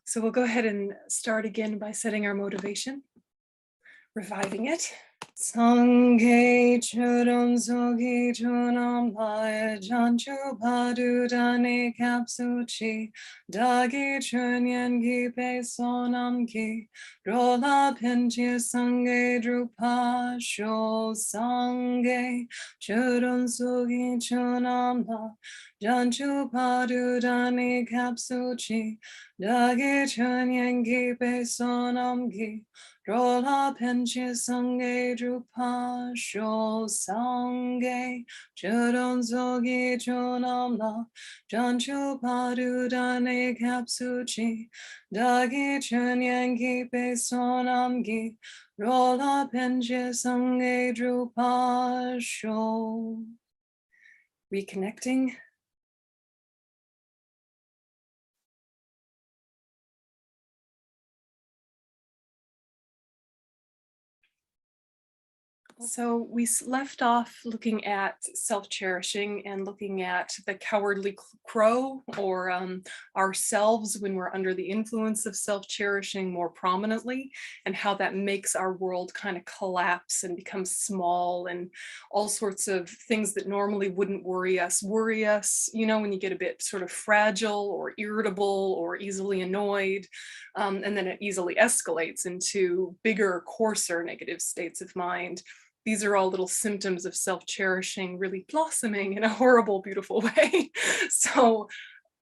So we'll go ahead and start again by setting our motivation, reviving it. Sanghe churum sogi chunam laya janchu padu dane kapsuchi dagi chunyan gi pe sonam ki rola pinchi sanghe drupa sho sanghe churum sogi chunam la janchu padu dane kapsuchi dagi chunyan gi pe sonam ki rola pinchi sanghe drupa sho sanghe churon zogi chunam la janchu padu dane kapsuchi dagi chunyan gi pe sonam gi rola pinchi sanghe drupa sho. Reconnecting. So we left off looking at self-cherishing and looking at the cowardly crow, or ourselves when we're under the influence of self-cherishing more prominently, and how that makes our world kind of collapse and become small, and all sorts of things that normally wouldn't worry us, you know, when you get a bit sort of fragile or irritable or easily annoyed, and then it easily escalates into bigger, coarser negative states of mind. These are all little symptoms of self-cherishing really blossoming in a horrible, beautiful way. So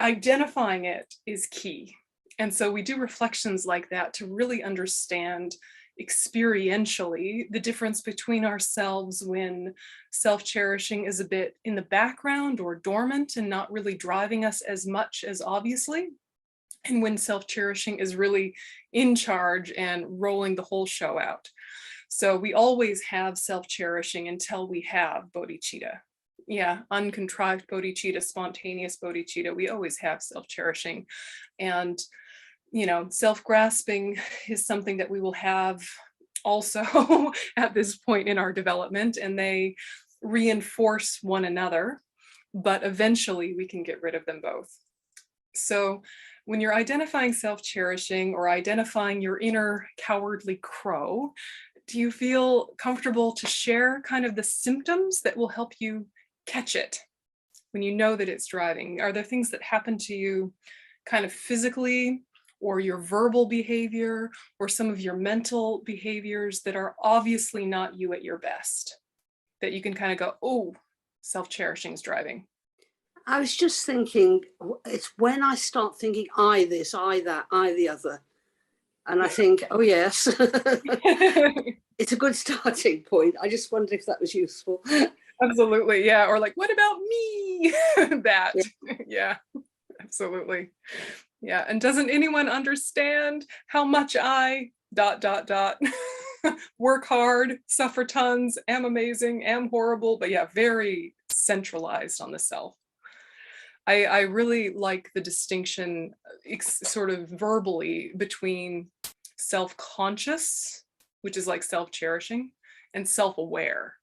identifying it is key. And so we do reflections like that to really understand experientially the difference between ourselves when self-cherishing is a bit in the background or dormant and not really driving us as much as obviously, and when self-cherishing is really in charge and rolling the whole show out. So we always have self-cherishing until we have bodhicitta. Yeah, uncontrived bodhicitta, spontaneous bodhicitta, we always have self-cherishing. And, you know, self-grasping is something that we will have also at this point in our development, and they reinforce one another, but eventually we can get rid of them both. So when you're identifying self-cherishing or identifying your inner cowardly crow, do you feel comfortable to share kind of the symptoms that will help you catch it when you know that it's driving? Are there things that happen to you kind of physically, or your verbal behavior, or some of your mental behaviors that are obviously not you at your best, that you can kind of go, oh, self-cherishing is driving? I was just thinking, it's when I start thinking, I this, I that, I the other. And I think, oh yes, it's a good starting point. I just wondered if that was useful. Absolutely, yeah. Or like, what about me? That, yeah, absolutely. Yeah, and doesn't anyone understand how much I ... work hard, suffer tons, am amazing, am horrible, but yeah, very centralized on the self. I really like the distinction sort of verbally between self-conscious, which is like self-cherishing, and self-aware.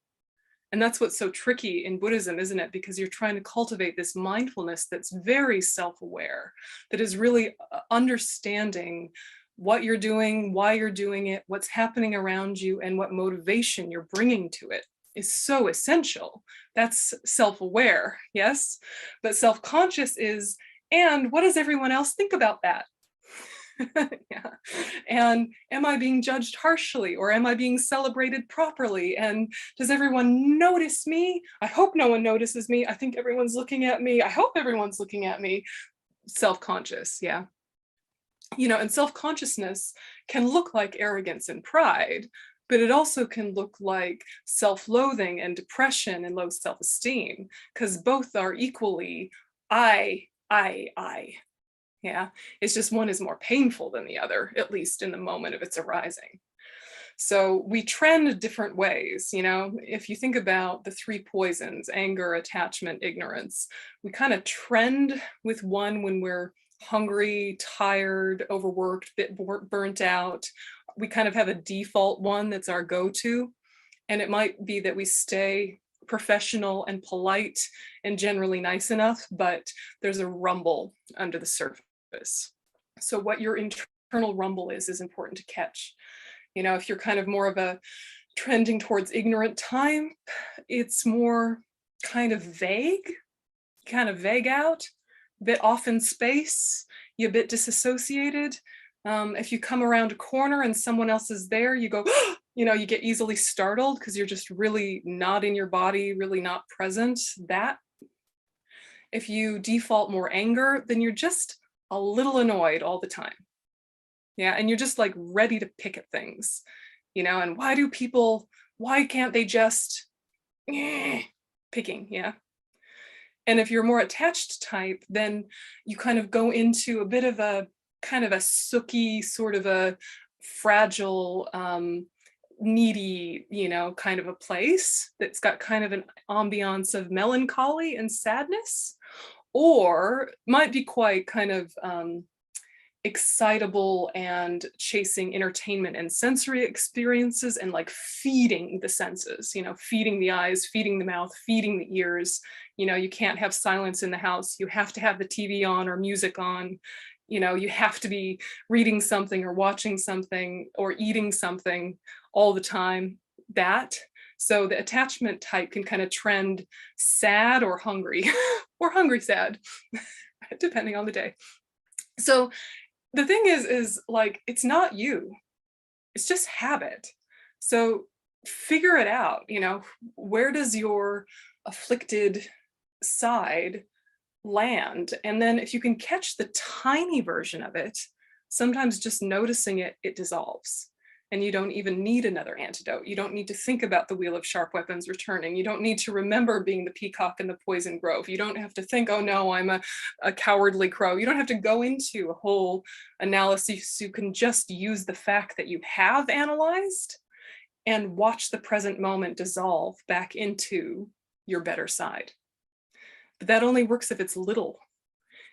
And that's what's so tricky in Buddhism, isn't it? Because you're trying to cultivate this mindfulness that's very self-aware, that is really understanding what you're doing, why you're doing it, what's happening around you, and what motivation you're bringing to it is so essential. That's self-aware, yes? But self-conscious is, and what does everyone else think about that? Yeah. And am I being judged harshly, or am I being celebrated properly? And does everyone notice me? I hope no one notices me. I think everyone's looking at me. I hope everyone's looking at me. Self-conscious, yeah. You know, and self-consciousness can look like arrogance and pride, but it also can look like self-loathing and depression and low self-esteem, because both are equally I. Yeah, it's just one is more painful than the other, at least in the moment of its arising. So we trend different ways, you know. If you think about the three poisons, anger, attachment, ignorance, we kind of trend with one when we're hungry, tired, overworked, bit burnt out. We kind of have a default one that's our go-to. And it might be that we stay professional and polite and generally nice enough, but there's a rumble under the surface. So what your internal rumble is important to catch. You know, if you're kind of more of a trending towards ignorant time, it's more kind of vague out, a bit off in space, you're a bit disassociated. If you come around a corner and someone else is there, you go, you know, you get easily startled because you're just really not in your body, really not present. That. If you default more anger, then you're just a little annoyed all the time. Yeah, and you're just like ready to pick at things, you know, and why can't they just picking, yeah. And if you're more attached type, then you kind of go into a bit of a kind of a sooky, sort of a fragile, needy, you know, kind of a place that's got kind of an ambiance of melancholy and sadness, or might be quite kind of excitable and chasing entertainment and sensory experiences and like feeding the senses, you know, feeding the eyes, feeding the mouth, feeding the ears. You know, you can't have silence in the house. You have to have the TV on or music on. You know, you have to be reading something or watching something or eating something all the time. That. So the attachment type can kind of trend sad or hungry or hungry sad, depending on the day. So the thing is like, it's not you, it's just habit. So figure it out, you know, where does your afflicted side land? And then if you can catch the tiny version of it, sometimes just noticing it, it dissolves. And you don't even need another antidote. You don't need to think about the wheel of sharp weapons returning. You don't need to remember being the peacock in the poison grove. You don't have to think, oh no, I'm a cowardly crow. You don't have to go into a whole analysis. You can just use the fact that you have analyzed and watch the present moment dissolve back into your better side. But that only works if it's little.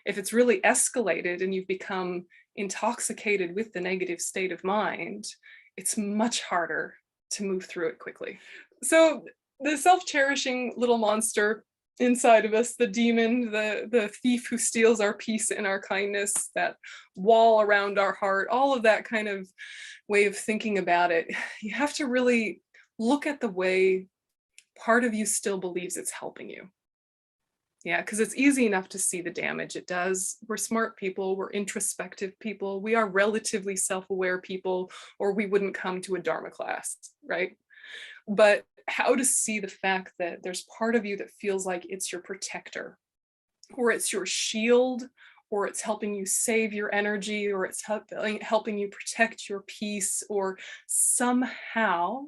If it's really escalated and you've become intoxicated with the negative state of mind, it's much harder to move through it quickly. So the self-cherishing little monster inside of us, the demon, the thief who steals our peace and our kindness, that wall around our heart, all of that kind of way of thinking about it, you have to really look at the way part of you still believes it's helping you. Yeah, because it's easy enough to see the damage it does. We're smart people, we're introspective people, we are relatively self-aware people, or we wouldn't come to a Dharma class, right? But how to see the fact that there's part of you that feels like it's your protector, or it's your shield, or it's helping you save your energy, or it's helping you protect your peace, or somehow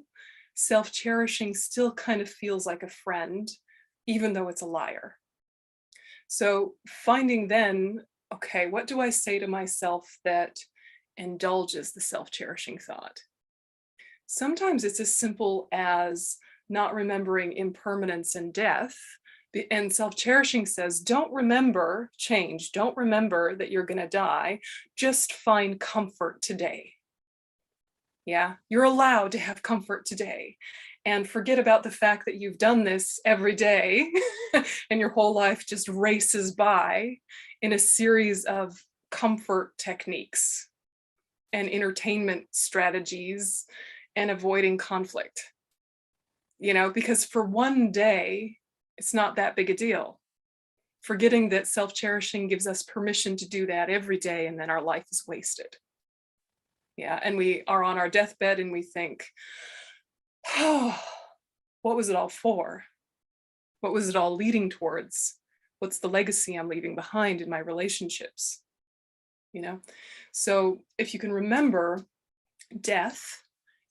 self-cherishing still kind of feels like a friend, even though it's a liar. So finding then, okay, what do I say to myself that indulges the self-cherishing thought? Sometimes it's as simple as not remembering impermanence and death. And self-cherishing says, don't remember change, don't remember that you're gonna die, just find comfort today. Yeah, you're allowed to have comfort today. And forget about the fact that you've done this every day and your whole life just races by in a series of comfort techniques and entertainment strategies and avoiding conflict. You know, because for one day, it's not that big a deal. Forgetting that self-cherishing gives us permission to do that every day, and then our life is wasted. Yeah, and we are on our deathbed and we think, oh, what was it all for? What was it all leading towards? What's the legacy I'm leaving behind in my relationships? You know, so if you can remember death,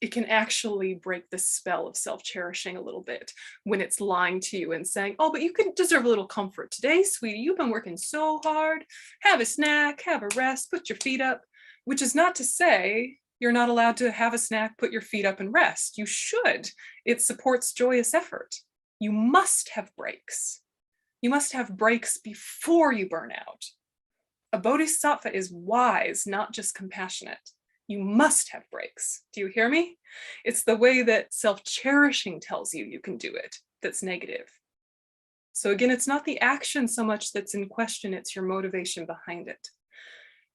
it can actually break the spell of self-cherishing a little bit when it's lying to you and saying, oh, but you can deserve a little comfort today, sweetie. You've been working so hard. Have a snack, have a rest, put your feet up, which is not to say you're not allowed to have a snack, put your feet up and rest. You should. It supports joyous effort. You must have breaks. You must have breaks before you burn out. A bodhisattva is wise, not just compassionate. You must have breaks. Do you hear me? It's the way that self-cherishing tells you you can do it that's negative. So again, it's not the action so much that's in question, it's your motivation behind it.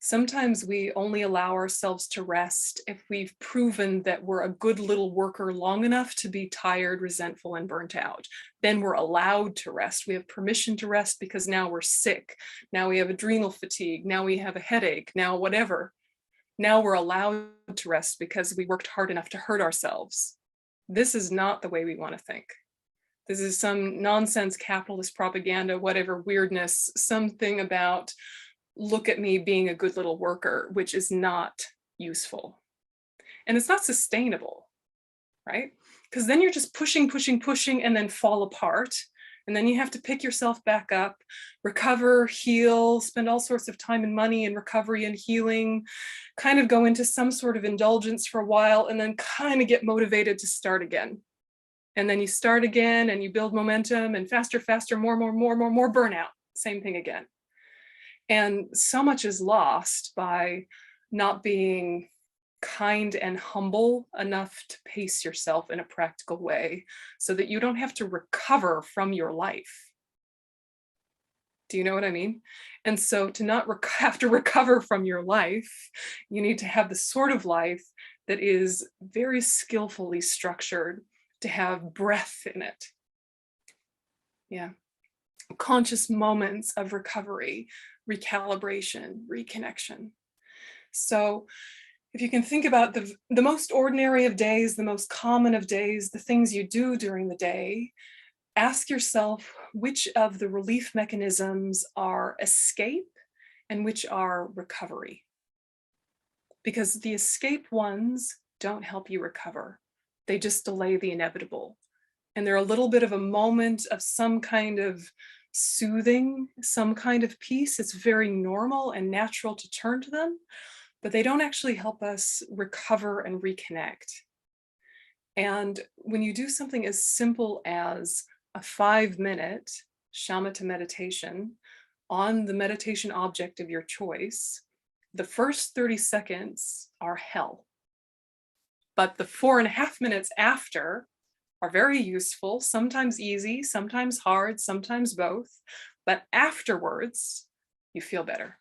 Sometimes we only allow ourselves to rest if we've proven that we're a good little worker long enough to be tired, resentful, and burnt out. Then we're allowed to rest. We have permission to rest because now we're sick. Now we have adrenal fatigue. Now we have a headache. Now whatever. Now we're allowed to rest because we worked hard enough to hurt ourselves. This is not the way we want to think. This is some nonsense capitalist propaganda, whatever weirdness, something about look at me being a good little worker, which is not useful. And it's not sustainable, right? Because then you're just pushing, pushing, pushing, and then fall apart. And then you have to pick yourself back up, recover, heal, spend all sorts of time and money in recovery and healing, kind of go into some sort of indulgence for a while, and then kind of get motivated to start again. And then you start again and you build momentum and faster, faster, more burnout, same thing again. And so much is lost by not being kind and humble enough to pace yourself in a practical way so that you don't have to recover from your life. Do you know what I mean? And so to not have to recover from your life, you need to have the sort of life that is very skillfully structured to have breath in it. Yeah. Conscious moments of recovery, recalibration, reconnection. So if you can think about the most ordinary of days, the most common of days, the things you do during the day, ask yourself which of the relief mechanisms are escape and which are recovery. Because the escape ones don't help you recover. They just delay the inevitable. And they're a little bit of a moment of some kind of soothing, some kind of peace. It's very normal and natural to turn to them, but they don't actually help us recover and reconnect. And when you do something as simple as a 5-minute shamatha meditation on the meditation object of your choice, the first 30 seconds are hell. But the 4.5 minutes after are very useful, sometimes easy, sometimes hard, sometimes both. But afterwards, you feel better.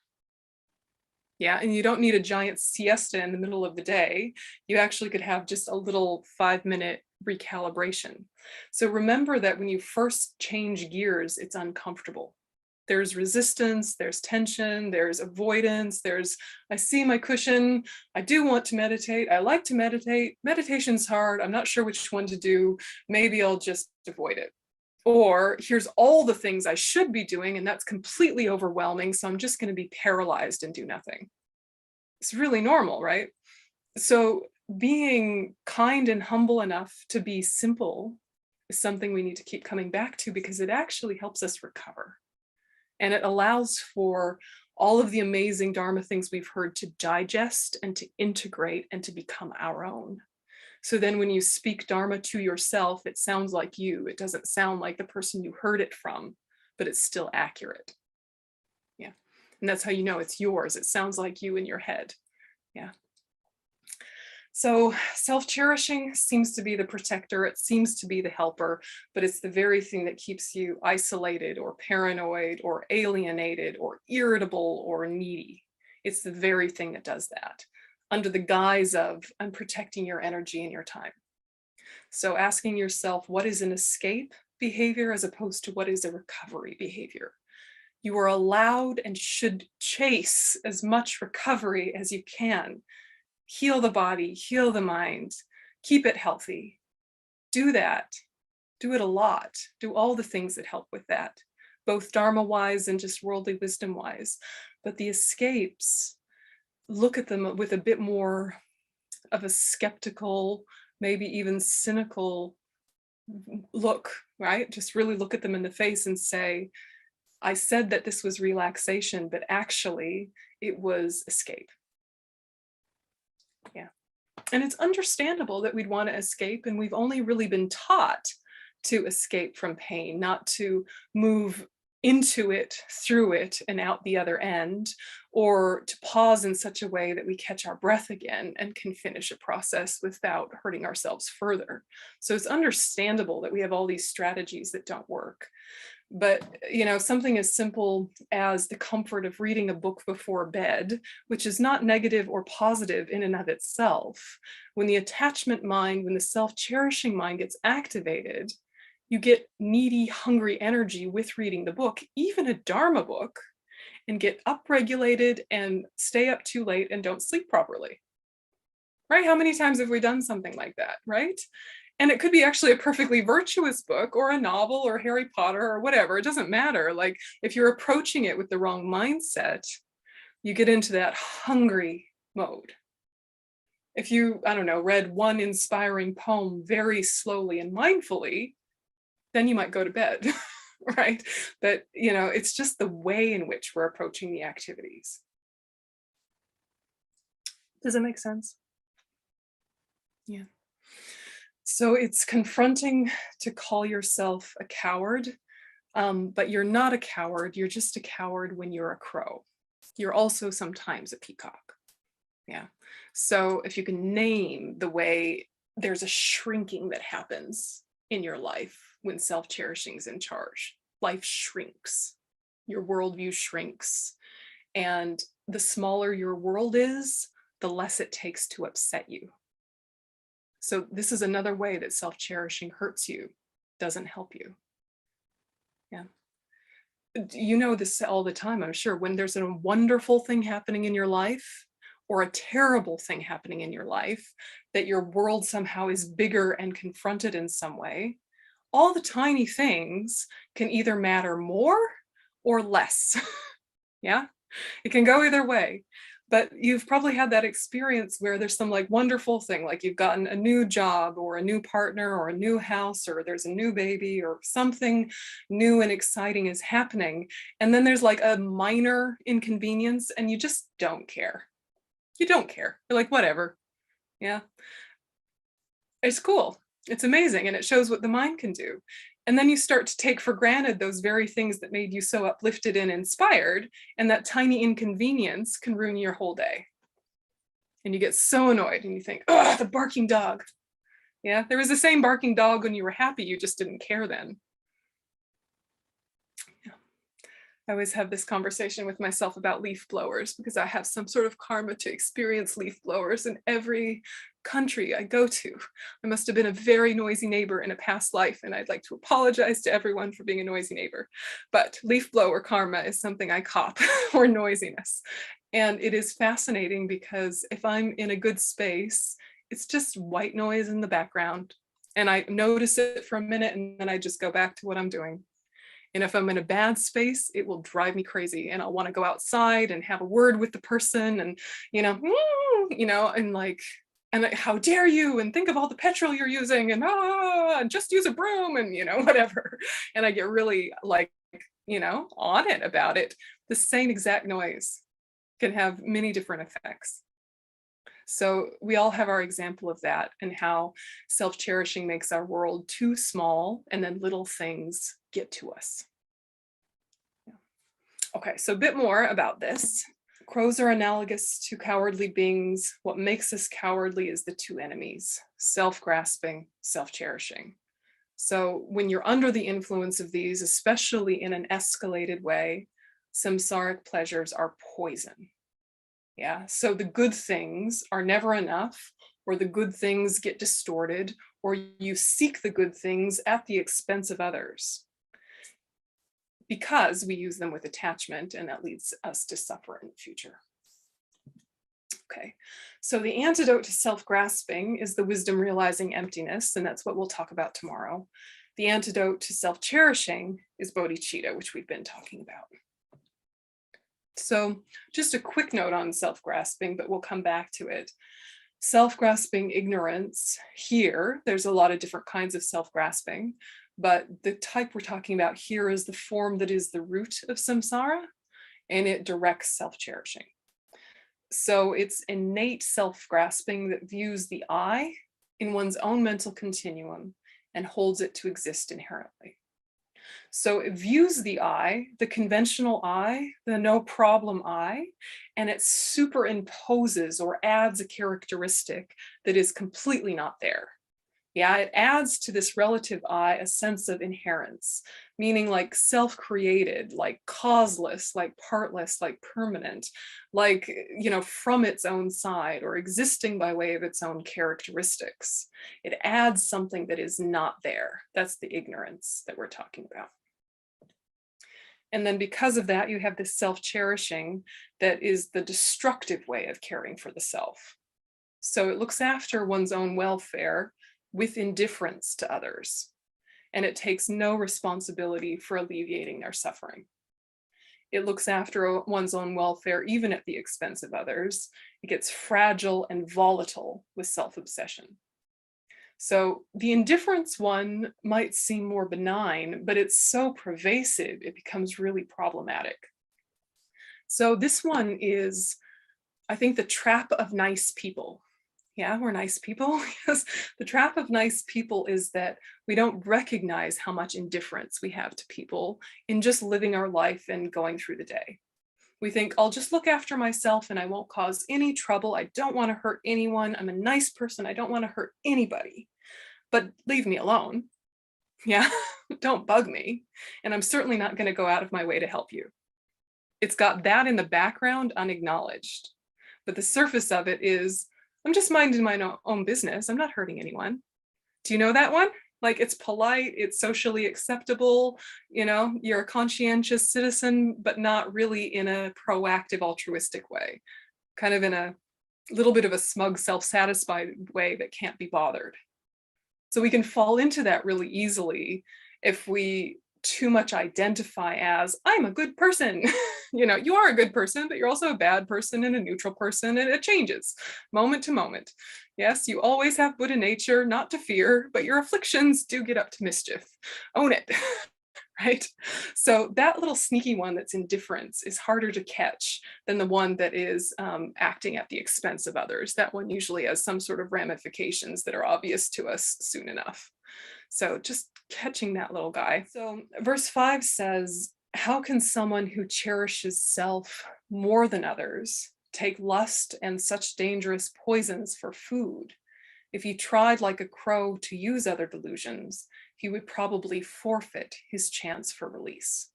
Yeah, and you don't need a giant siesta in the middle of the day. You actually could have just a little 5-minute recalibration. So remember that when you first change gears, it's uncomfortable. There's resistance, there's tension, there's avoidance, there's, I see my cushion, I do want to meditate, I like to meditate, meditation's hard, I'm not sure which one to do, maybe I'll just avoid it. Or here's all the things I should be doing and that's completely overwhelming, so I'm just going to be paralyzed and do nothing. It's really normal, right? So being kind and humble enough to be simple is something we need to keep coming back to because it actually helps us recover. And it allows for all of the amazing Dharma things we've heard to digest and to integrate and to become our own. So then when you speak Dharma to yourself, it sounds like you. It doesn't sound like the person you heard it from, but it's still accurate. Yeah. And that's how you know it's yours. It sounds like you in your head. Yeah. So self-cherishing seems to be the protector, it seems to be the helper, but it's the very thing that keeps you isolated or paranoid or alienated or irritable or needy. It's the very thing that does that under the guise of I'm protecting your energy and your time. So asking yourself, what is an escape behavior as opposed to what is a recovery behavior? You are allowed and should chase as much recovery as you can. Heal the body, heal the mind, keep it healthy. Do that. Do it a lot. Do all the things that help with that, both Dharma-wise and just worldly wisdom-wise. But the escapes, look at them with a bit more of a skeptical, maybe even cynical look, right? Just really look at them in the face and say, I said that this was relaxation, but actually it was escape. Yeah. And it's understandable that we'd want to escape, and we've only really been taught to escape from pain, not to move into it, through it, and out the other end, or to pause in such a way that we catch our breath again and can finish a process without hurting ourselves further. So it's understandable that we have all these strategies that don't work. But, you know, something as simple as the comfort of reading a book before bed, which is not negative or positive in and of itself, when the attachment mind, when the self-cherishing mind gets activated, you get needy, hungry energy with reading the book, even a Dharma book, and get upregulated and stay up too late and don't sleep properly. Right? How many times have we done something like that, right? And it could be actually a perfectly virtuous book or a novel or Harry Potter or whatever. It doesn't matter. Like if you're approaching it with the wrong mindset, you get into that hungry mode. If you, I don't know, read one inspiring poem very slowly and mindfully, then you might go to bed, right? But, you know, it's just the way in which we're approaching the activities. Does that make sense? Yeah. So it's confronting to call yourself a coward, but you're not a coward. You're just a coward when you're a crow. You're also sometimes a peacock. Yeah. So if you can name the way there's a shrinking that happens in your life when self-cherishing is in charge, life shrinks, your worldview shrinks, and the smaller your world is, the less it takes to upset you. So this is another way that self-cherishing hurts you, doesn't help you. Yeah. You know this all the time, I'm sure, when there's a wonderful thing happening in your life or a terrible thing happening in your life, that your world somehow is bigger and confronted in some way, all the tiny things can either matter more or less. Yeah, it can go either way. But you've probably had that experience where there's some like wonderful thing, like you've gotten a new job or a new partner or a new house, or there's a new baby or something new and exciting is happening. And then there's like a minor inconvenience and you just don't care. You don't care. You're like, whatever. Yeah. It's cool. It's amazing. And it shows what the mind can do. And then you start to take for granted those very things that made you so uplifted and inspired, and that tiny inconvenience can ruin your whole day. And you get so annoyed and you think, oh, the barking dog. Yeah, there was the same barking dog when you were happy, you just didn't care then. Yeah. I always have this conversation with myself about leaf blowers because I have some sort of karma to experience leaf blowers in every country I go to. I must have been a very noisy neighbor in a past life, and I'd like to apologize to everyone for being a noisy neighbor. But leaf blower karma is something I cop, or noisiness. And it is fascinating because if I'm in a good space, it's just white noise in the background. And I notice it for a minute and then I just go back to what I'm doing. And if I'm in a bad space, it will drive me crazy and I'll want to go outside and have a word with the person and, and like, and how dare you, and think of all the petrol you're using, and just use a broom, and whatever. And I get really like, on it about it. The same exact noise can have many different effects. So we all have our example of that, and how self-cherishing makes our world too small and then little things get to us. Yeah. Okay, so a bit more about this. Crows are analogous to cowardly beings. What makes us cowardly is the two enemies: self-grasping, self-cherishing. So when you're under the influence of these, especially in an escalated way, samsaric pleasures are poison. Yeah, so the good things are never enough, or the good things get distorted, or you seek the good things at the expense of others, because we use them with attachment, and that leads us to suffer in the future. Okay, so the antidote to self-grasping is the wisdom realizing emptiness, and that's what we'll talk about tomorrow. The antidote to self-cherishing is bodhicitta, which we've been talking about. So just a quick note on self-grasping, but we'll come back to it. Self-grasping ignorance, here, there's a lot of different kinds of self-grasping, but the type we're talking about here is the form that is the root of samsara, and it directs self-cherishing. So it's innate self-grasping that views the I in one's own mental continuum and holds it to exist inherently. So it views the I, the conventional I, the no problem I, and it superimposes or adds a characteristic that is completely not there. Yeah, it adds to this relative I a sense of inherence, meaning like self-created, like causeless, like partless, like permanent, like, from its own side or existing by way of its own characteristics. It adds something that is not there. That's the ignorance that we're talking about. And then because of that, you have this self-cherishing that is the destructive way of caring for the self. So it looks after one's own welfare with indifference to others, and it takes no responsibility for alleviating their suffering. It looks after one's own welfare even at the expense of others. It gets fragile and volatile with self-obsession. So the indifference one might seem more benign, but it's so pervasive, it becomes really problematic. So this one is, I think, the trap of nice people. Yeah, we're nice people. Yes, the trap of nice people is that we don't recognize how much indifference we have to people in just living our life and going through the day. We think, I'll just look after myself and I won't cause any trouble. I don't want to hurt anyone. I'm a nice person. I don't want to hurt anybody, but leave me alone. Yeah, don't bug me. And I'm certainly not going to go out of my way to help you. It's got that in the background unacknowledged, but the surface of it is, I'm just minding my own business. I'm not hurting anyone. Do you know that one? Like, it's polite, it's socially acceptable, you're a conscientious citizen, but not really in a proactive, altruistic way, kind of in a little bit of a smug, self-satisfied way that can't be bothered. So we can fall into that really easily if we too much identify as, I'm a good person. You are a good person, but you're also a bad person and a neutral person, and it changes moment to moment. Yes, you always have Buddha nature, not to fear, but your afflictions do get up to mischief. Own it, right? So that little sneaky one that's indifference is harder to catch than the one that is acting at the expense of others. That one usually has some sort of ramifications that are obvious to us soon enough. So just catching that little guy. So verse 5 says, how can someone who cherishes self more than others take lust and such dangerous poisons for food? If he tried like a crow to use other delusions, he would probably forfeit his chance for release.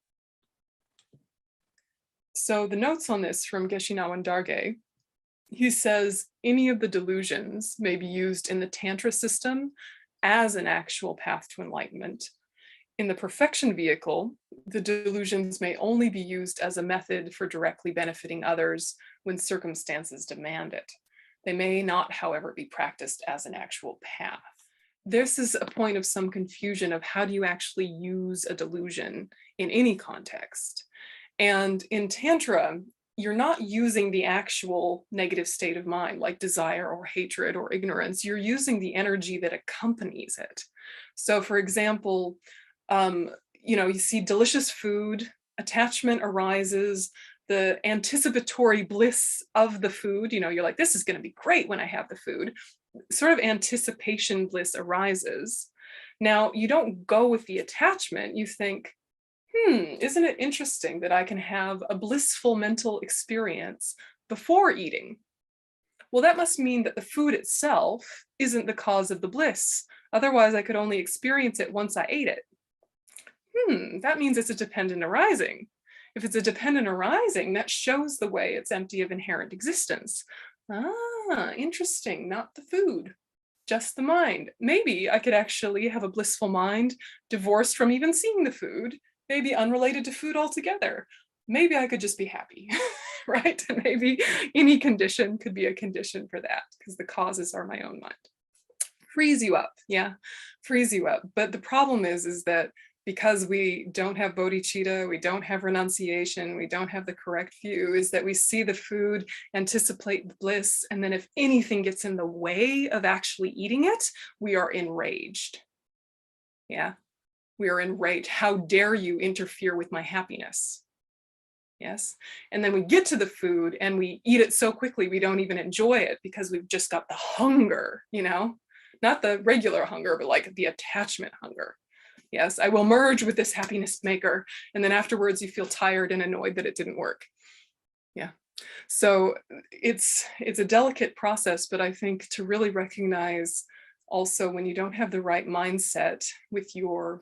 So the notes on this from Geshe Nawang Dargye, he says any of the delusions may be used in the Tantra system as an actual path to enlightenment. In the perfection vehicle, the delusions may only be used as a method for directly benefiting others when circumstances demand it. They may not, however, be practiced as an actual path. This is a point of some confusion of how do you actually use a delusion in any context. And in Tantra, you're not using the actual negative state of mind like desire or hatred or ignorance. You're using the energy that accompanies it. So for example, you see delicious food, attachment arises, the anticipatory bliss of the food, you're like, this is going to be great when I have the food. Sort of anticipation bliss arises. Now, you don't go with the attachment, you think, isn't it interesting that I can have a blissful mental experience before eating? Well, that must mean that the food itself isn't the cause of the bliss. Otherwise, I could only experience it once I ate it. That means it's a dependent arising. If it's a dependent arising, that shows the way it's empty of inherent existence. Ah, interesting, not the food, just the mind. Maybe I could actually have a blissful mind divorced from even seeing the food, maybe unrelated to food altogether. Maybe I could just be happy, right? Maybe any condition could be a condition for that because the causes are my own mind. Frees you up, yeah, frees you up. But the problem is that because we don't have bodhicitta, we don't have renunciation, we don't have the correct view, is that we see the food, anticipate the bliss, and then if anything gets in the way of actually eating it, we are enraged. Yeah, we are enraged. How dare you interfere with my happiness? Yes, and then we get to the food and we eat it so quickly we don't even enjoy it because we've just got the hunger, not the regular hunger, but like the attachment hunger. Yes, I will merge with this happiness maker. And then afterwards you feel tired and annoyed that it didn't work. Yeah, so it's a delicate process, but I think to really recognize Also, when you don't have the right mindset with your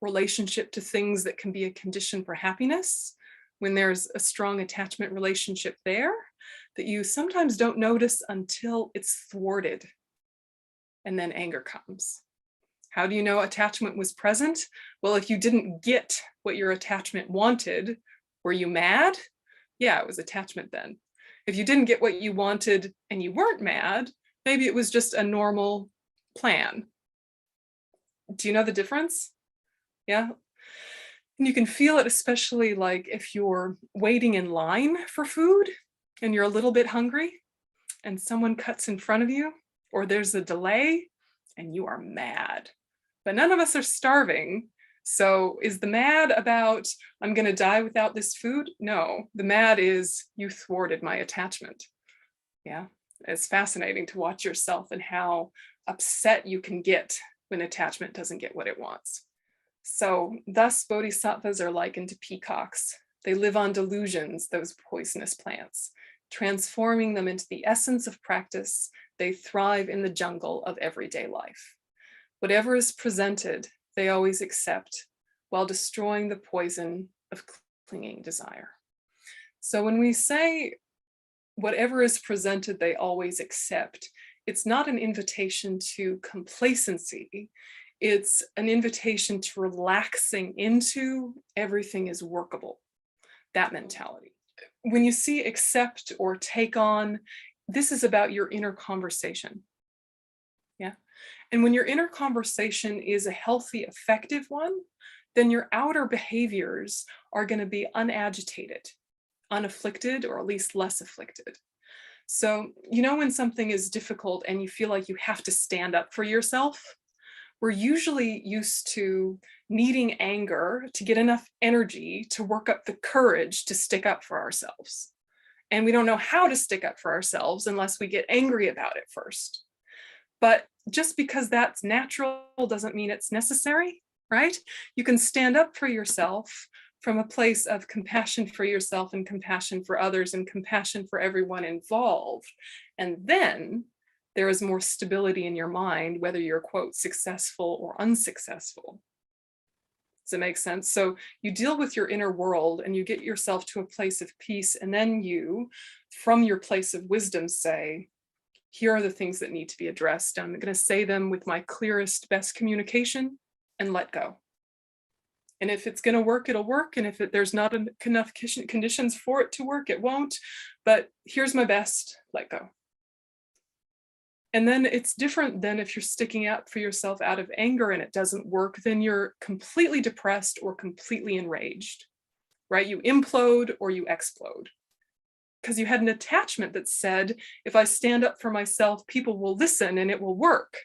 relationship to things that can be a condition for happiness, when there's a strong attachment relationship there that you sometimes don't notice until it's thwarted, and then anger comes. How do you know attachment was present? Well, if you didn't get what your attachment wanted, were you mad? Yeah, it was attachment then. If you didn't get what you wanted and you weren't mad, maybe it was just a normal plan. Do you know the difference? Yeah. And you can feel it, especially like if you're waiting in line for food and you're a little bit hungry and someone cuts in front of you, or there's a delay and you are mad. But none of us are starving. So is the mad about, I'm going to die without this food? No, the mad is, you thwarted my attachment. Yeah, it's fascinating to watch yourself and how upset you can get when attachment doesn't get what it wants. So thus bodhisattvas are likened to peacocks. They live on delusions, those poisonous plants. Transforming them into the essence of practice, they thrive in the jungle of everyday life. Whatever is presented, they always accept, while destroying the poison of clinging desire. So when we say whatever is presented, they always accept, it's not an invitation to complacency. It's an invitation to relaxing into everything is workable, that mentality. When you see accept or take on, this is about your inner conversation. Yeah. And when your inner conversation is a healthy, effective one, then your outer behaviors are going to be unagitated, unafflicted, or at least less afflicted. So, you know, when something is difficult and you feel like you have to stand up for yourself, we're usually used to needing anger to get enough energy to work up the courage to stick up for ourselves. And we don't know how to stick up for ourselves unless we get angry about it first. But just because that's natural doesn't mean it's necessary, right? You can stand up for yourself from a place of compassion for yourself and compassion for others and compassion for everyone involved. And then there is more stability in your mind, whether you're, quote, successful or unsuccessful. Does it make sense? So you deal with your inner world and you get yourself to a place of peace, and then you, from your place of wisdom, say, here are the things that need to be addressed. I'm going to say them with my clearest, best communication and let go. And if it's going to work, it'll work. And if there's not enough conditions for it to work, it won't. But here's my best, let go. And then it's different than if you're sticking up for yourself out of anger and it doesn't work, then you're completely depressed or completely enraged, right? You implode or you explode. Because you had an attachment that said, if I stand up for myself, people will listen and it will work.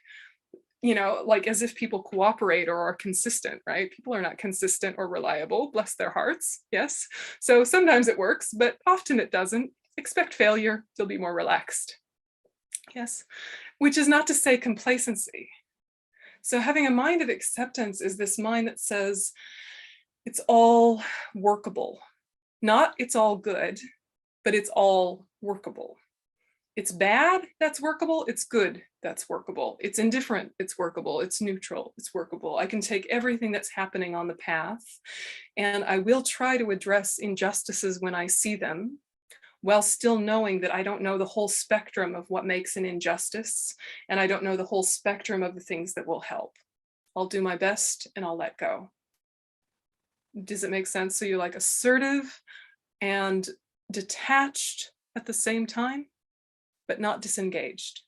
You know, like as if people cooperate or are consistent, right? People are not consistent or reliable, bless their hearts, yes. So sometimes it works, but often it doesn't. Expect failure, you'll be more relaxed. Yes, which is not to say complacency. So having a mind of acceptance is this mind that says, it's all workable. Not it's all good, but it's all workable. It's bad, that's workable. It's good, that's workable. It's indifferent, it's workable. It's neutral, it's workable. I can take everything that's happening on the path and I will try to address injustices when I see them, while still knowing that I don't know the whole spectrum of what makes an injustice, and I don't know the whole spectrum of the things that will help. I'll do my best and I'll let go. Does it make sense? So you're like assertive and detached at the same time, but not disengaged.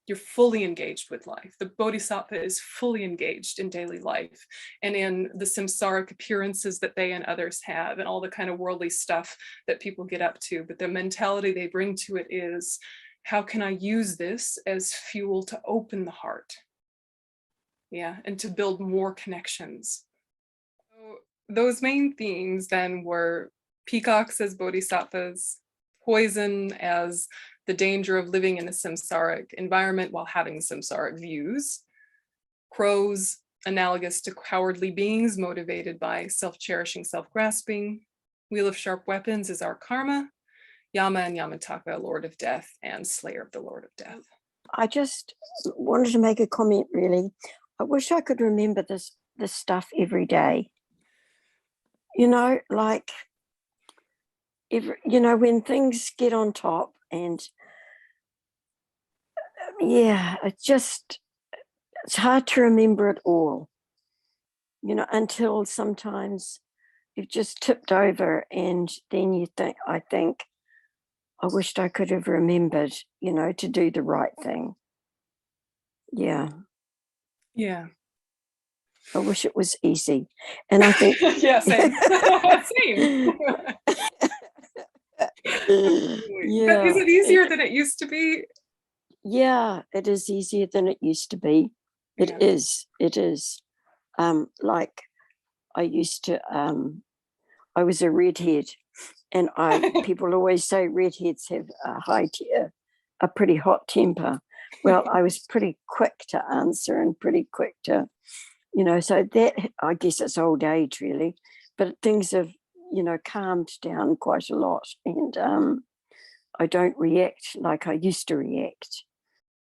You're fully engaged with life. The bodhisattva is fully engaged in daily life and in the samsaric appearances that they and others have and all the kind of worldly stuff that people get up to. But the mentality they bring to it is, how can I use this as fuel to open the heart? Yeah, and to build more connections. So those main themes then were peacocks as bodhisattvas, poison as the danger of living in a samsaric environment while having samsaric views, crows analogous to cowardly beings motivated by self-cherishing, self-grasping, wheel of sharp weapons is our karma, Yama and Yamataka, Lord of Death and Slayer of the Lord of Death. I just wanted to make a comment, really. I wish I could remember this stuff every day. You know, like, when things get on top, and yeah, it's hard to remember it all, until sometimes you've just tipped over, and then I think, I wished I could have remembered, to do the right thing. Yeah. Yeah. I wish it was easy. And I think yeah, same. Same. Yeah. But is it easier than it used to be? Yeah, it is easier than it used to be. Yeah. It is. Like, I used to I was a redhead, and people always say redheads have a pretty hot temper. Well, I was pretty quick to answer and pretty quick to, so that, I guess it's old age, really, but things have, calmed down quite a lot, and I don't react like I used to react.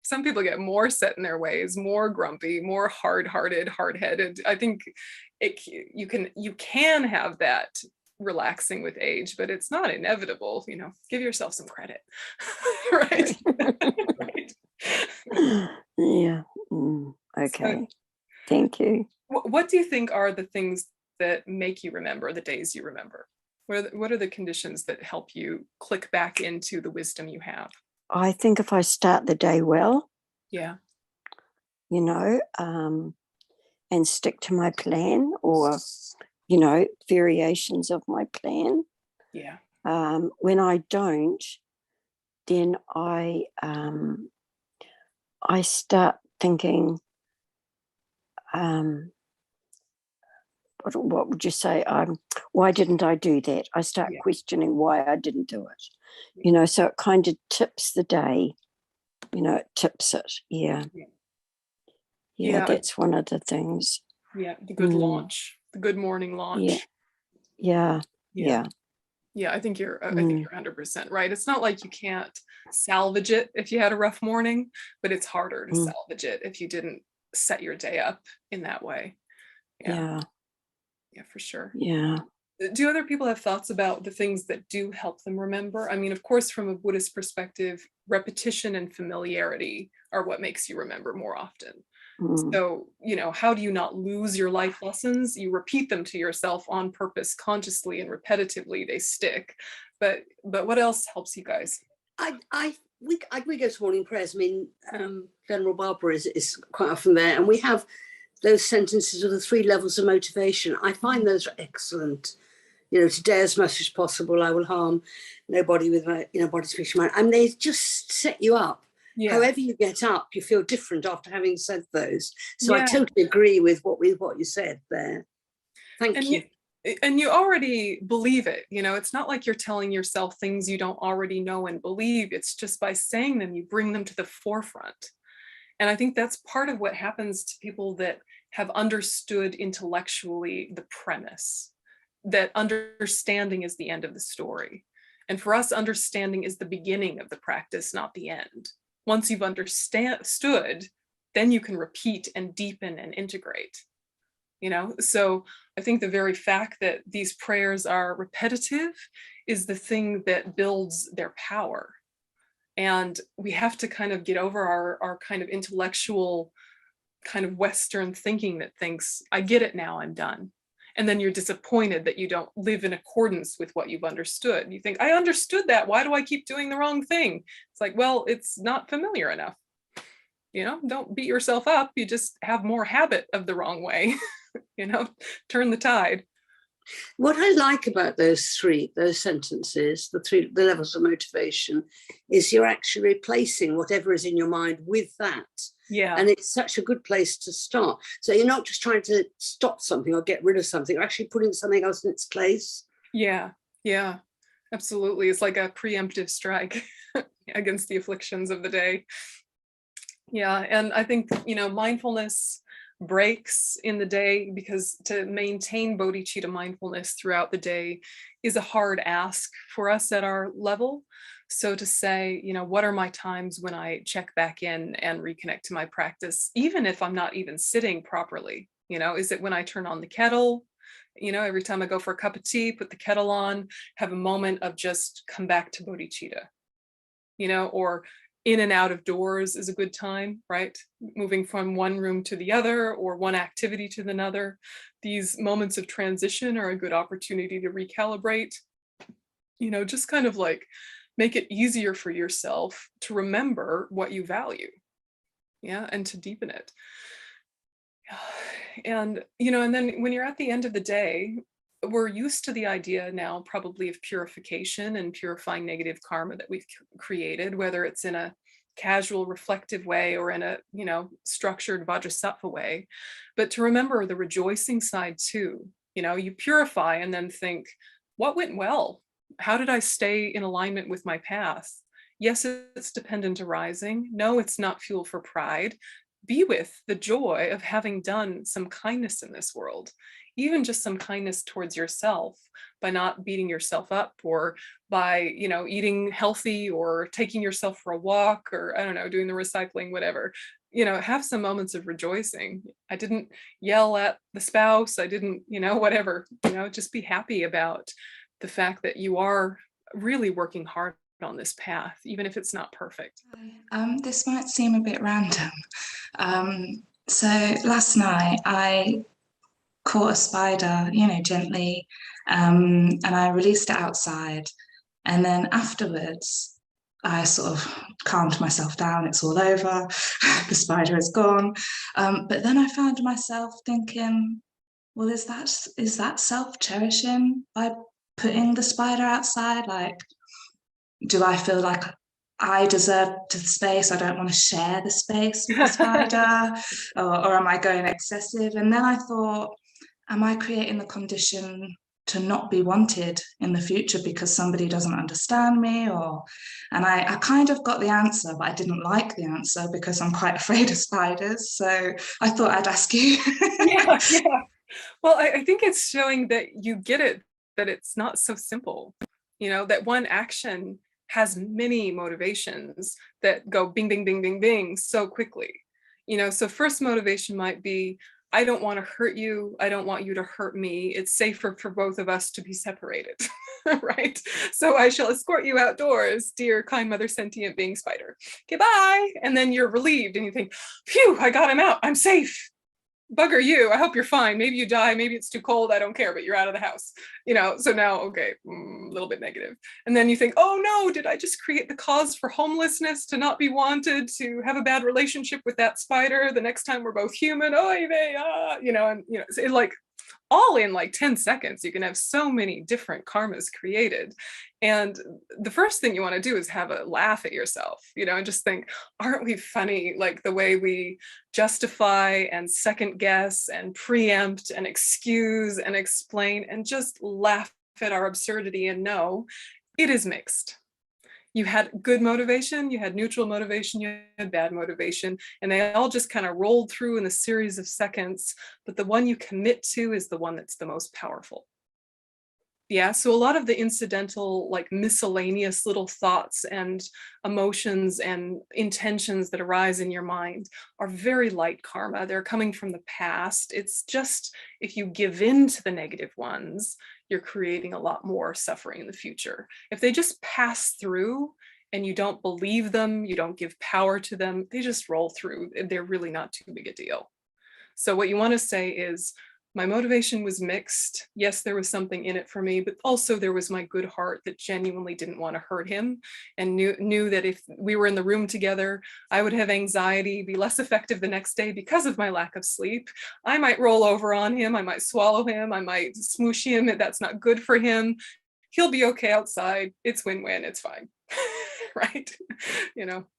Some people get more set in their ways, more grumpy, more hard-hearted, hard-headed. I think you can have that relaxing with age, but it's not inevitable. Give yourself some credit. Right. Right. Yeah. Okay. So, thank you. What do you think are the things that make you remember the days you remember? What are the conditions that help you click back into the wisdom you have? I think if I start the day well, yeah, and stick to my plan, or, variations of my plan. Yeah. When I don't, then I start thinking, what would you say? Why didn't I do that? I start questioning why I didn't do it. So it kind of tips the day. It tips it. Yeah. Yeah, that's one of the things. Yeah, the good launch, the good morning launch. Yeah. Yeah, I think you're 100% right. It's not like you can't salvage it if you had a rough morning, but it's harder to salvage it if you didn't set your day up in that way. Yeah, for sure. Yeah. Do other people have thoughts about the things that do help them remember? I mean, of course, from a Buddhist perspective, repetition and familiarity are what makes you remember more often. So, how do you not lose your life lessons? You repeat them to yourself on purpose, consciously and repetitively, they stick. But what else helps you guys? We go to morning prayers. I mean, Venerable Barbara is quite often there, and we have those sentences of the 3 levels of motivation. I find those are excellent. Today as much as possible, I will harm nobody with my, body, speech, mind. And they just set you up. Yeah. However you get up, you feel different after having said those. So I totally agree with what you said there. Thank you. And you already believe it. It's not like you're telling yourself things you don't already know and believe. It's just by saying them, you bring them to the forefront. And I think that's part of what happens to people that have understood intellectually the premise, that understanding is the end of the story. And for us, understanding is the beginning of the practice, not the end. Once you've understood, then you can repeat and deepen and integrate. So I think the very fact that these prayers are repetitive is the thing that builds their power. And we have to kind of get over our kind of intellectual kind of Western thinking that thinks, I get it now, I'm done. And then you're disappointed that you don't live in accordance with what you've understood. You think, I understood that. Why do I keep doing the wrong thing? It's like, well, it's not familiar enough. Don't beat yourself up. You just have more habit of the wrong way. Turn the tide. What I like about those sentences, the levels of motivation, is you're actually replacing whatever is in your mind with that. Yeah. And it's such a good place to start. So you're not just trying to stop something or get rid of something, you're actually putting something else in its place. Yeah, absolutely. It's like a preemptive strike against the afflictions of the day. Yeah, and I think, mindfulness breaks in the day, because to maintain bodhicitta mindfulness throughout the day is a hard ask for us at our level. So to say, what are my times when I check back in and reconnect to my practice, even if I'm not even sitting properly? Is it when I turn on the kettle? Every time I go for a cup of tea, put the kettle on, have a moment of just come back to bodhicitta, or in and out of doors is a good time, right? Moving from one room to the other or one activity to another. These moments of transition are a good opportunity to recalibrate, just kind of like make it easier for yourself to remember what you value. Yeah, and to deepen it. And, and then when you're at the end of the day, we're used to the idea now probably of purification and purifying negative karma that we've created, whether it's in a casual reflective way or in a structured vajrasattva way. But to remember the rejoicing side too. You purify and then think, what went well? How did I stay in alignment with my path? Yes, it's dependent arising. No, it's not fuel for pride. Be with the joy of having done some kindness in this world, even just some kindness towards yourself by not beating yourself up, or by, eating healthy, or taking yourself for a walk, or I don't know, doing the recycling, whatever. Have some moments of rejoicing. I didn't yell at the spouse. I didn't, whatever, just be happy about the fact that you are really working hard on this path, even if it's not perfect. This might seem a bit random. So last night I caught a spider, gently, and I released it outside. And then afterwards, I sort of calmed myself down. It's all over. The spider is gone. But then I found myself thinking, well, is that self-cherishing by putting the spider outside? Like, do I feel like I deserve the space? I don't want to share the space with the spider, or am I going excessive? And then I thought, am I creating the condition to not be wanted in the future because somebody doesn't understand me? And I kind of got the answer, but I didn't like the answer because I'm quite afraid of spiders. So I thought I'd ask you. Yeah. Well, I think it's showing that you get it, that it's not so simple, that one action has many motivations that go bing, bing, bing, bing, bing so quickly. So first motivation might be, I don't want to hurt you. I don't want you to hurt me. It's safer for both of us to be separated, right? So I shall escort you outdoors, dear kind mother sentient being spider. Okay, bye. And then you're relieved and you think, phew, I got him out. I'm safe. Bugger you, I hope you're fine. Maybe you die, maybe it's too cold, I don't care, but you're out of the house. So now, okay, a little bit negative. And then you think, oh no, did I just create the cause for homelessness, to not be wanted, to have a bad relationship with that spider the next time we're both human? Oh, it's like all in like 10 seconds, you can have so many different karmas created. And the first thing you want to do is have a laugh at yourself, and just think, aren't we funny? Like the way we justify and second guess and preempt and excuse and explain and just laugh at our absurdity and know it is mixed. You had good motivation, you had neutral motivation, you had bad motivation, and they all just kind of rolled through in a series of seconds, but the one you commit to is the one that's the most powerful. Yeah, so a lot of the incidental, like miscellaneous little thoughts and emotions and intentions that arise in your mind are very light karma. They're coming from the past. It's just, if you give in to the negative ones, you're creating a lot more suffering in the future. If they just pass through and you don't believe them, you don't give power to them, they just roll through. They're really not too big a deal. So what you want to say is, my motivation was mixed. Yes, there was something in it for me, but also there was my good heart that genuinely didn't want to hurt him, and knew that if we were in the room together, I would have anxiety, be less effective the next day because of my lack of sleep. I might roll over on him, I might swallow him, I might smoosh him, and that's not good for him. He'll be okay outside. It's win-win, it's fine, right?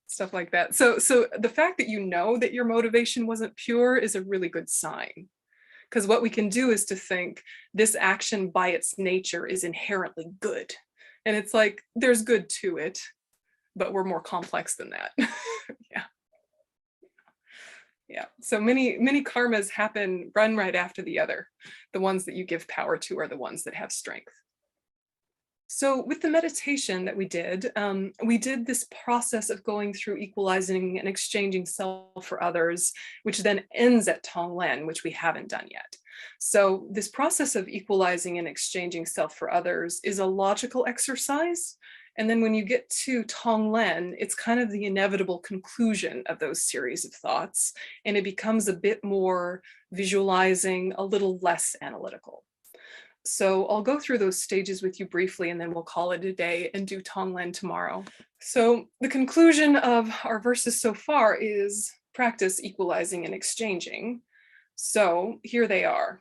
Stuff like that. So the fact that that your motivation wasn't pure is a really good sign. Because what we can do is to think this action by its nature is inherently good. And it's like, there's good to it, but we're more complex than that. Yeah. So many karmas happen, run right after the other. The ones that you give power to are the ones that have strength. So with the meditation that we did this process of going through equalizing and exchanging self for others, which then ends at Tonglen, which we haven't done yet. So this process of equalizing and exchanging self for others is a logical exercise. And then when you get to Tonglen, it's kind of the inevitable conclusion of those series of thoughts, and it becomes a bit more visualizing, a little less analytical. So I'll go through those stages with you briefly, and then we'll call it a day and do Tonglen tomorrow. So the conclusion of our verses so far is practice equalizing and exchanging. So here they are.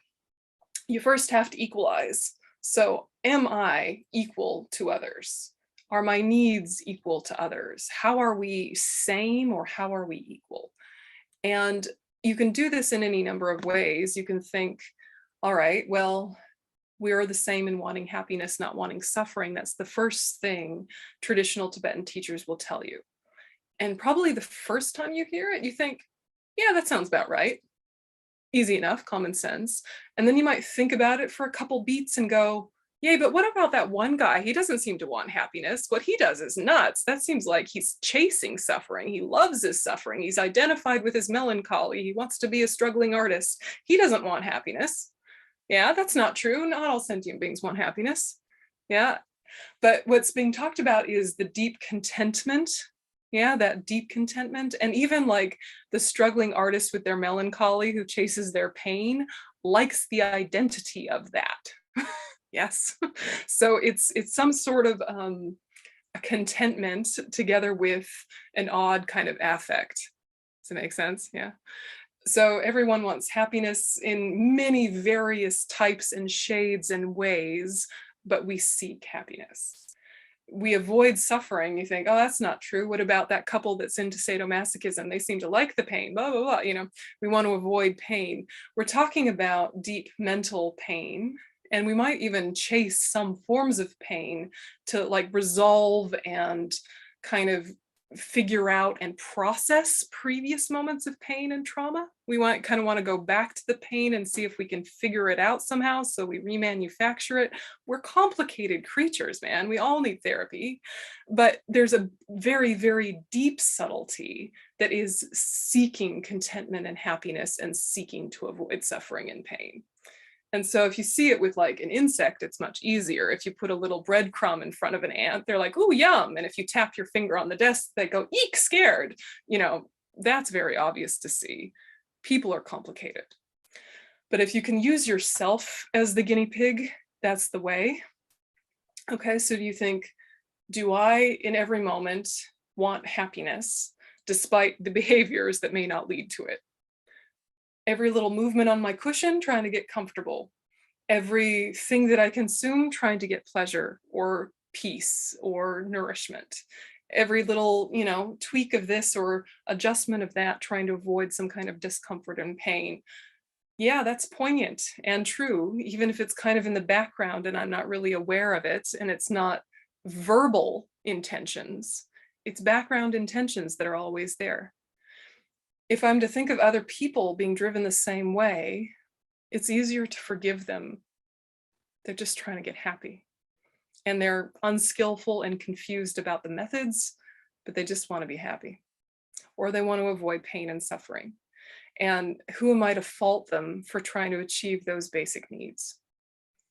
You first have to equalize. So am I equal to others? Are my needs equal to others? How are we same, or how are we equal? And you can do this in any number of ways. You can think, all right, well, we are the same in wanting happiness, not wanting suffering. That's the first thing traditional Tibetan teachers will tell you. And probably the first time you hear it, you think, yeah, that sounds about right. Easy enough, common sense. And then you might think about it for a couple beats and go, yay, but what about that one guy? He doesn't seem to want happiness. What he does is nuts. That seems like he's chasing suffering. He loves his suffering. He's identified with his melancholy. He wants to be a struggling artist. He doesn't want happiness. Yeah, that's not true. Not all sentient beings want happiness. Yeah, but what's being talked about is the deep contentment. Yeah, that deep contentment. And even like the struggling artist with their melancholy who chases their pain likes the identity of that. Yes. So it's some sort of a contentment together with an odd kind of affect. Does it make sense? Yeah. So everyone wants happiness in many various types and shades and ways, but we seek happiness. We avoid suffering. You think, oh, that's not true. What about that couple that's into sadomasochism? They seem to like the pain, blah, blah, blah. You know, we want to avoid pain. We're talking about deep mental pain, and we might even chase some forms of pain to like resolve and kind of figure out and process previous moments of pain and trauma. We kind of want to go back to the pain and see if we can figure it out somehow, so we remanufacture it. We're complicated creatures, man. We all need therapy. But there's a very, very deep subtlety that is seeking contentment and happiness and seeking to avoid suffering and pain. And so if you see it with like an insect, it's much easier. If you put a little breadcrumb in front of an ant, they're like, oh, yum. And if you tap your finger on the desk, they go, eek, scared. You know, that's very obvious to see. People are complicated. But if you can use yourself as the guinea pig, that's the way. Okay, so do you think, do I in every moment want happiness despite the behaviors that may not lead to it? Every little movement on my cushion, trying to get comfortable. Everything that I consume, trying to get pleasure or peace or nourishment. Every little, you know, tweak of this or adjustment of that, trying to avoid some kind of discomfort and pain. Yeah, that's poignant and true, even if it's kind of in the background and I'm not really aware of it, and it's not verbal intentions. It's background intentions that are always there. If I'm to think of other people being driven the same way, it's easier to forgive them. They're just trying to get happy. And they're unskillful and confused about the methods, but they just want to be happy. Or they want to avoid pain and suffering. And who am I to fault them for trying to achieve those basic needs?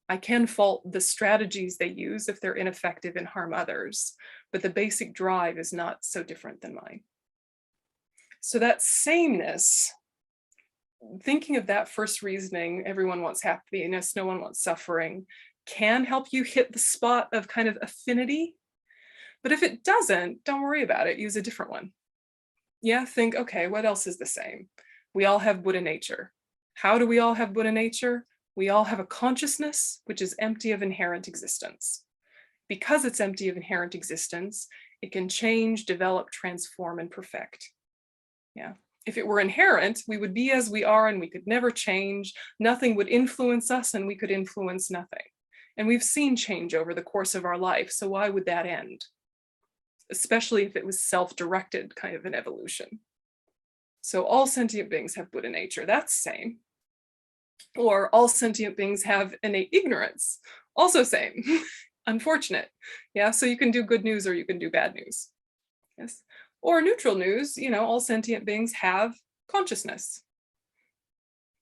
I can fault the strategies they use if they're ineffective and harm others, but the basic drive is not so different than mine. So that sameness, thinking of that first reasoning, everyone wants happiness, no one wants suffering, can help you hit the spot of kind of affinity. But if it doesn't, don't worry about it, use a different one. Yeah, think, okay, what else is the same? We all have Buddha nature. How do we all have Buddha nature? We all have a consciousness which is empty of inherent existence. Because it's empty of inherent existence, it can change, develop, transform, and perfect. Yeah. If it were inherent, we would be as we are and we could never change. Nothing would influence us and we could influence nothing. And we've seen change over the course of our life, so why would that end? Especially if it was self-directed kind of an evolution. So all sentient beings have Buddha nature, that's same. Or all sentient beings have innate ignorance, also same. unfortunate. Yeah, so you can do good news or you can do bad news. Yes, or neutral news, you know, all sentient beings have consciousness.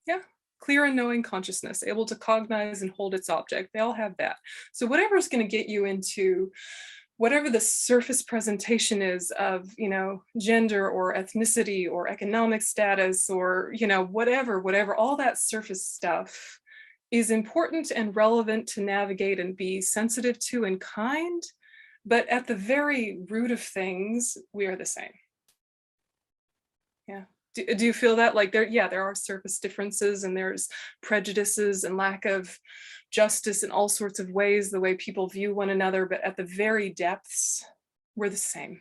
Yeah, clear and knowing consciousness, able to cognize and hold its object. They all have that. So whatever is going to get you into whatever the surface presentation is of, you know, gender or ethnicity or economic status or, you know, whatever, all that surface stuff is important and relevant to navigate and be sensitive to and kind. But at the very root of things, we are the same. Yeah. Do you feel that? Like there are surface differences and there's prejudices and lack of justice in all sorts of ways, the way people view one another, but at the very depths, we're the same.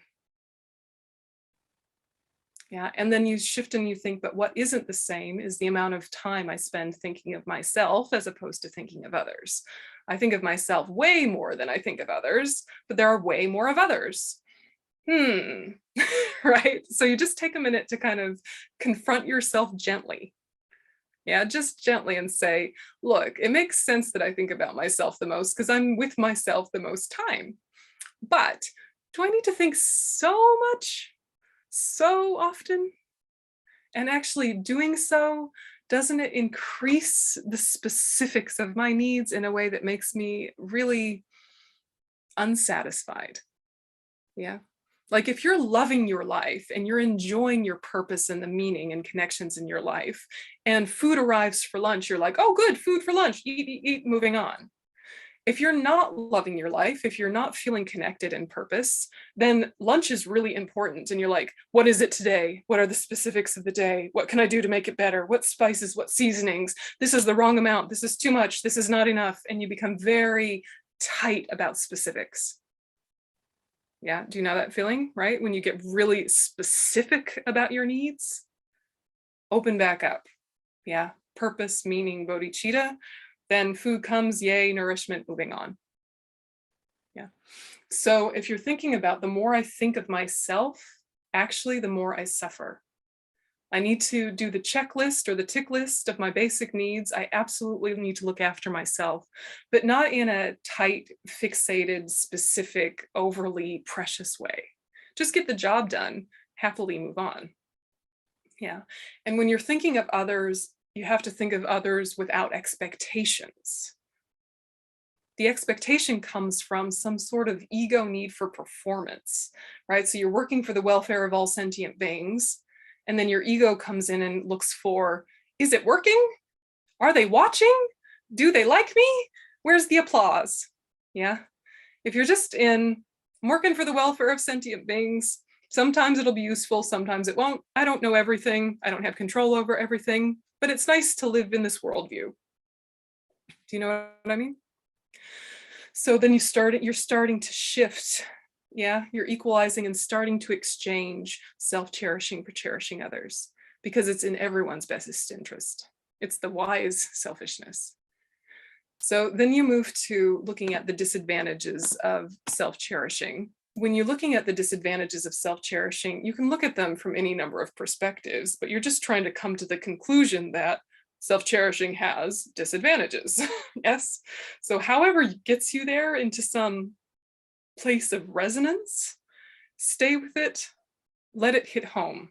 Yeah, and then you shift and you think, but what isn't the same is the amount of time I spend thinking of myself as opposed to thinking of others. I think of myself way more than I think of others, but there are way more of others. Right? So you just take a minute to kind of confront yourself gently. Yeah, just gently and say, look, it makes sense that I think about myself the most because I'm with myself the most time. But do I need to think so much, so often? And actually doing so, doesn't it increase the specifics of my needs in a way that makes me really unsatisfied? Yeah. Like if you're loving your life and you're enjoying your purpose and the meaning and connections in your life, and food arrives for lunch, you're like, oh, good, food for lunch, eat, moving on. If you're not loving your life, if you're not feeling connected and purpose, then lunch is really important. And you're like, what is it today? What are the specifics of the day? What can I do to make it better? What spices, what seasonings? This is the wrong amount. This is too much. This is not enough. And you become very tight about specifics. Yeah, do you know that feeling, right? When you get really specific about your needs, open back up. Yeah, purpose, meaning, bodhicitta, then food comes, yay, nourishment, moving on. Yeah, so if you're thinking about the more I think of myself, actually the more I suffer. I need to do the checklist or the tick list of my basic needs. I absolutely need to look after myself, but not in a tight, fixated, specific, overly precious way. Just get the job done, happily move on. Yeah, and when you're thinking of others, you have to think of others without expectations. The expectation comes from some sort of ego need for performance, right? So you're working for the welfare of all sentient beings, and then your ego comes in and looks for, is it working? Are they watching? Do they like me? Where's the applause? Yeah. If you're just I'm working for the welfare of sentient beings, sometimes it'll be useful, sometimes it won't. I don't know everything. I don't have control over everything, but it's nice to live in this worldview. Do you know what I mean? So then you're starting to shift. Yeah, you're equalizing and starting to exchange self-cherishing for cherishing others because it's in everyone's best interest. It's the wise selfishness. So then you move to looking at the disadvantages of self-cherishing. When you're looking at the disadvantages of self-cherishing, you can look at them from any number of perspectives, but you're just trying to come to the conclusion that self-cherishing has disadvantages. Yes. So however gets you there into some place of resonance, stay with it, let it hit home.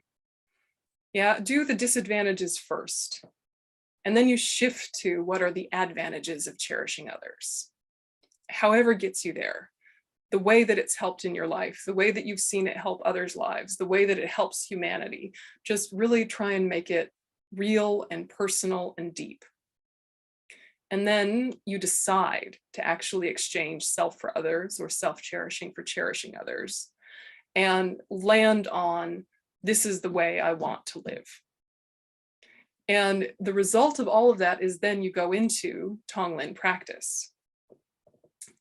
Yeah, do the disadvantages first. And then you shift to what are the advantages of cherishing others. However gets you there. The way that it's helped in your life, the way that you've seen it help others' lives, the way that it helps humanity. Just really try and make it real and personal and deep. And then you decide to actually exchange self for others or self-cherishing for cherishing others and land on, this is the way I want to live. And the result of all of that is then you go into Tonglen practice.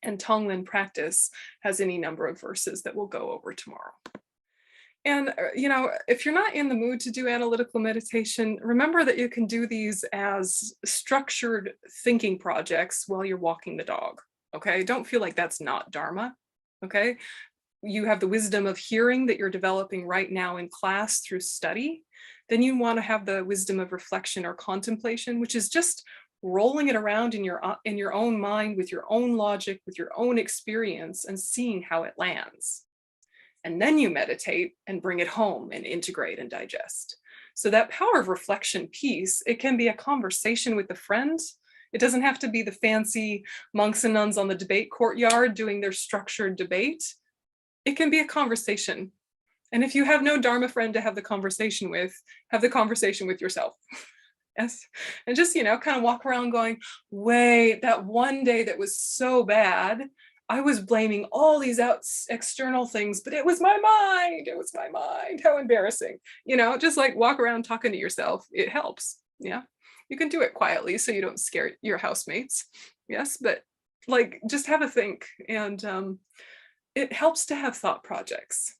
And Tonglen practice has any number of verses that we'll go over tomorrow. And, you know, if you're not in the mood to do analytical meditation, remember that you can do these as structured thinking projects while you're walking the dog, okay? Don't feel like that's not Dharma, okay? You have the wisdom of hearing that you're developing right now in class through study. Then you want to have the wisdom of reflection or contemplation, which is just rolling it around in your own mind with your own logic, with your own experience, and seeing how it lands. And then you meditate and bring it home and integrate and digest. So that power of reflection piece, it can be a conversation with a friend. It doesn't have to be the fancy monks and nuns on the debate courtyard doing their structured debate. It can be a conversation. And if you have no Dharma friend to have the conversation with, have the conversation with yourself. Yes. And just, you know, kind of walk around going, wait, that one day that was so bad, I was blaming all these external things, but it was my mind. It was my mind. How embarrassing. You know, just like walk around talking to yourself. It helps. Yeah. You can do it quietly so you don't scare your housemates. Yes. But like, just have a think. And it helps to have thought projects.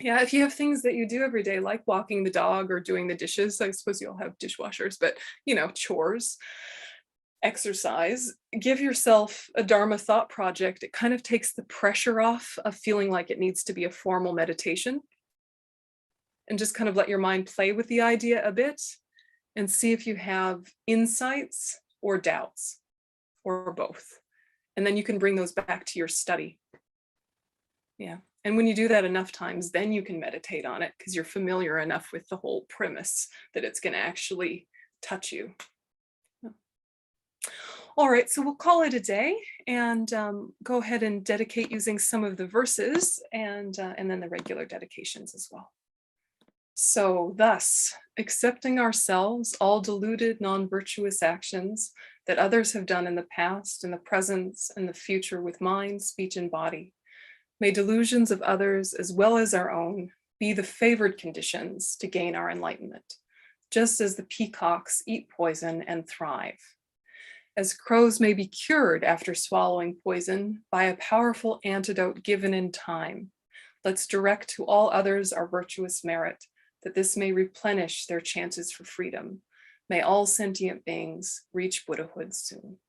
Yeah, if you have things that you do every day, like walking the dog or doing the dishes, I suppose you'll have dishwashers, but you know, chores, exercise, give yourself a Dharma thought project. It kind of takes the pressure off of feeling like it needs to be a formal meditation. And just kind of let your mind play with the idea a bit and see if you have insights or doubts or both. And then you can bring those back to your study. Yeah. And when you do that enough times, then you can meditate on it because you're familiar enough with the whole premise that it's going to actually touch you. All right, so we'll call it a day and go ahead and dedicate using some of the verses and then the regular dedications as well. So thus, accepting ourselves, all deluded, non-virtuous actions that others have done in the past, in the present, and the future with mind, speech, and body. May delusions of others, as well as our own, be the favored conditions to gain our enlightenment, just as the peacocks eat poison and thrive. As crows may be cured after swallowing poison by a powerful antidote given in time, let's direct to all others our virtuous merit, that this may replenish their chances for freedom. May all sentient beings reach Buddhahood soon.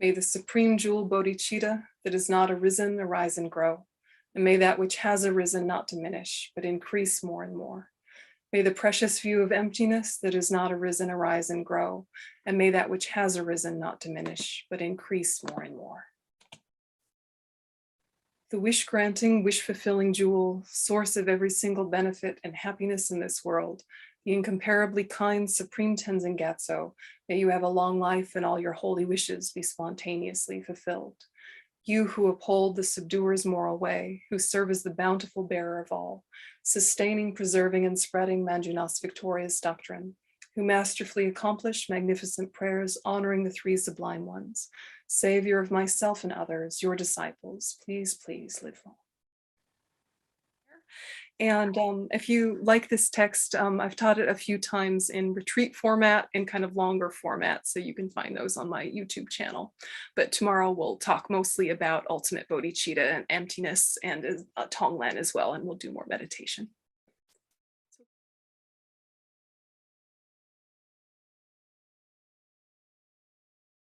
May the supreme jewel bodhicitta that is not arisen arise and grow, and may that which has arisen not diminish, but increase more and more. May the precious view of emptiness that is not arisen arise and grow, and may that which has arisen not diminish, but increase more and more. The wish-granting, wish-fulfilling jewel, source of every single benefit and happiness in this world, the incomparably kind Supreme Tenzin Gyatso, may you have a long life and all your holy wishes be spontaneously fulfilled. You who uphold the subduer's moral way, who serve as the bountiful bearer of all, sustaining, preserving, and spreading Manjunath's victorious doctrine, who masterfully accomplish magnificent prayers honoring the three sublime ones, Savior of myself and others, your disciples, please, please live long. And if you like this text, I've taught it a few times in retreat format and kind of longer format, so you can find those on my YouTube channel. But tomorrow we'll talk mostly about ultimate bodhicitta and emptiness and Tonglen as well, and we'll do more meditation.